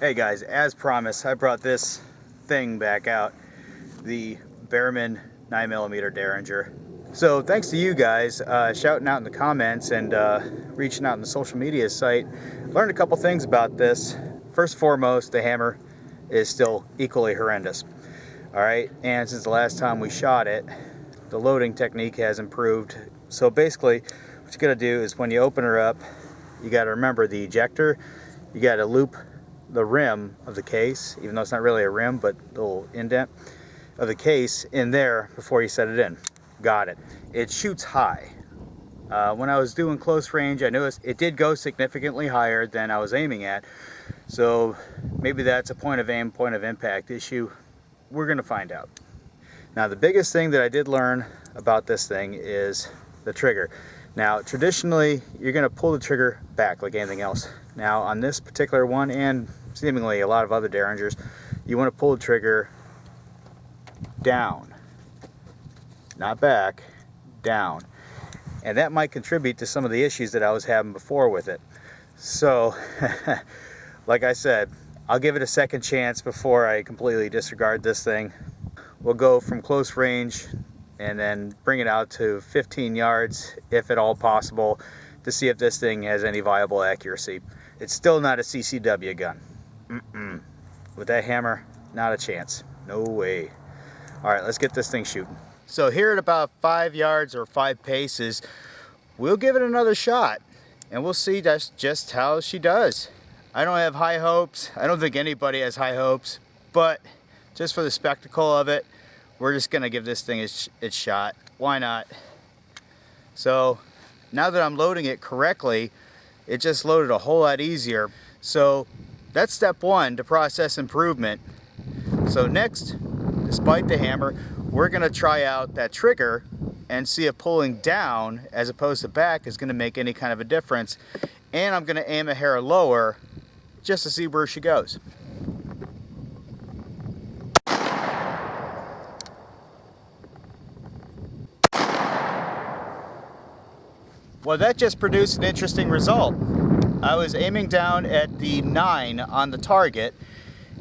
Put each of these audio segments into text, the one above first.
Hey guys, as promised, I brought this thing back out, the Bearman 9mm Derringer. So thanks to you guys shouting out in the comments and reaching out in the social media site, learned a couple things about this. First and foremost, the hammer is still equally horrendous. Alright, and since the last time we shot it, the loading technique has improved. So basically, what you gotta do is when you open her up, you gotta remember the ejector, you gotta loop the rim of the case, even though it's not really a rim, but the little indent of the case in there before you set it in. Got it. It shoots high. When I was doing close range, I noticed it did go significantly higher than I was aiming at. So maybe that's a point of aim, point of impact issue. We're gonna find out. Now the biggest thing that I did learn about this thing is the trigger. Now traditionally, you're gonna pull the trigger back like anything else. Now on this particular one, and seemingly a lot of other Derringers, you want to pull the trigger down, not back, down. And that might contribute to some of the issues that I was having before with it. So, like I said, I'll give it a second chance before I completely disregard this thing. We'll go from close range and then bring it out to 15 yards, if at all possible, to see if this thing has any viable accuracy. It's still not a CCW gun. With that hammer, not a chance. No way. Alright, let's get this thing shooting. So here at about 5 yards or 5 paces, we'll give it another shot. And we'll see just how she does. I don't have high hopes. I don't think anybody has high hopes. But just for the spectacle of it, we're just going to give this thing its shot. Why not? So now that I'm loading it correctly, it just loaded a whole lot easier. So that's step one to process improvement. So next, despite the hammer, we're gonna try out that trigger and see if pulling down as opposed to back is gonna make any kind of a difference. And I'm gonna aim a hair lower just to see where she goes. Well, that just produced an interesting result. I was aiming down at the 9 on the target,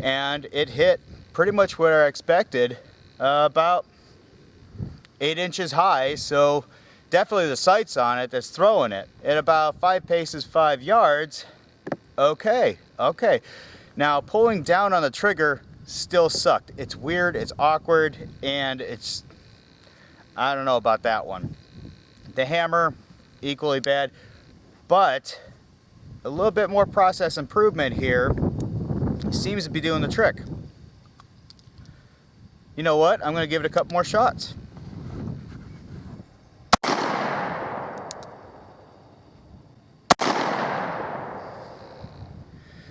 and it hit pretty much where I expected, about 8 inches high, so definitely the sight's on it that's throwing it. At about 5 paces, 5 yards, okay. Now, pulling down on the trigger still sucked. It's weird, it's awkward, and I don't know about that one. The hammer, equally bad, but a little bit more process improvement here seems to be doing the trick. You know what? I'm going to give it a couple more shots.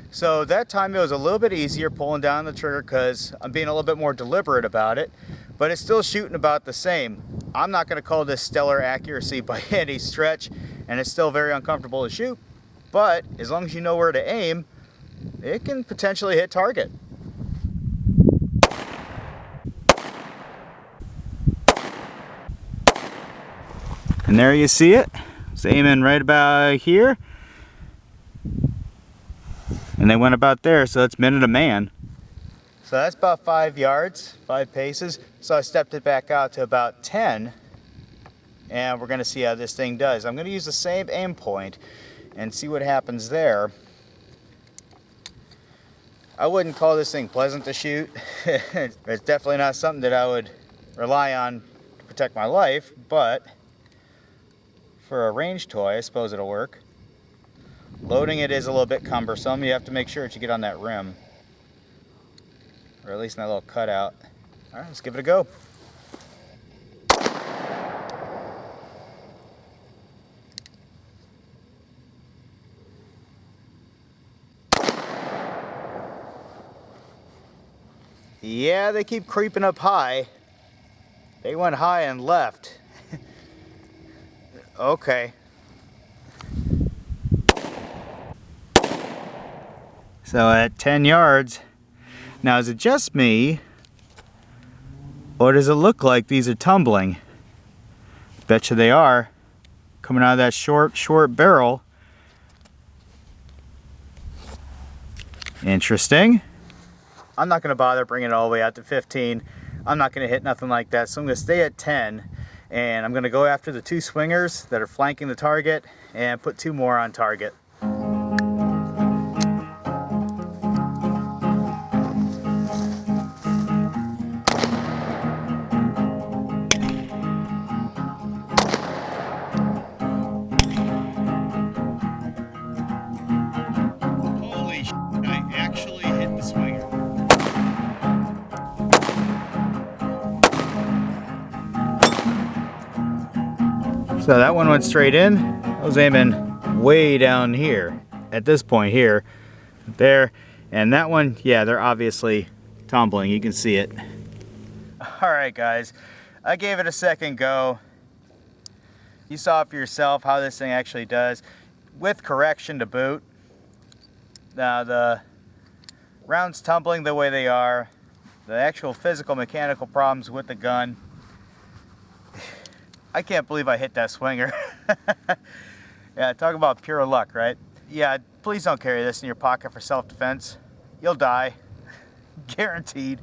So that time it was a little bit easier pulling down the trigger because I'm being a little bit more deliberate about it, but it's still shooting about the same. I'm not going to call this stellar accuracy by any stretch, and it's still very uncomfortable to shoot. But as long as you know where to aim, it can potentially hit target. And there you see it. It's aiming right about here. And they went about there, so it's minute a man. So that's about 5 yards, 5 paces. So I stepped it back out to about 10. And we're going to see how this thing does. I'm going to use the same aim point and see what happens there. I wouldn't call this thing pleasant to shoot. It's definitely not something that I would rely on to protect my life, but for a range toy, I suppose it'll work. Loading it is a little bit cumbersome. You have to make sure that you get on that rim, or at least in that little cutout. All right, let's give it a go. Yeah, they keep creeping up high. They went high and left. Okay. So at 10 yards, now is it just me, or does it look like these are tumbling? Betcha they are. Coming out of that short barrel. Interesting. I'm not going to bother bringing it all the way out to 15. I'm not going to hit nothing like that, so I'm going to stay at 10, and I'm going to go after the 2 swingers that are flanking the target and put 2 more on target. Holy shit, I actually hit the swinger. So that one went straight in. I was aiming way down here, at this point here, there, and that one, yeah, they're obviously tumbling. You can see it. All right, guys, I gave it a second go. You saw for yourself how this thing actually does, with correction to boot. Now the rounds tumbling the way they are, the actual physical mechanical problems with the gun, I can't believe I hit that swinger. Yeah, talk about pure luck, right? Yeah, please don't carry this in your pocket for self-defense. You'll die. Guaranteed.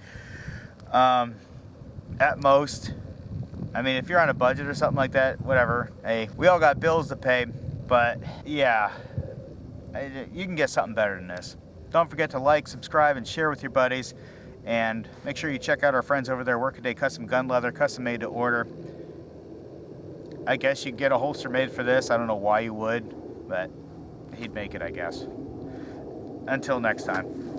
At most. I mean, if you're on a budget or something like that, whatever. Hey, we all got bills to pay, but yeah, you can get something better than this. Don't forget to like, subscribe, and share with your buddies. And make sure you check out our friends over there, Workaday Custom Gun Leather, custom made to order. I guess you could get a holster made for this. I don't know why you would, but he'd make it, I guess. Until next time.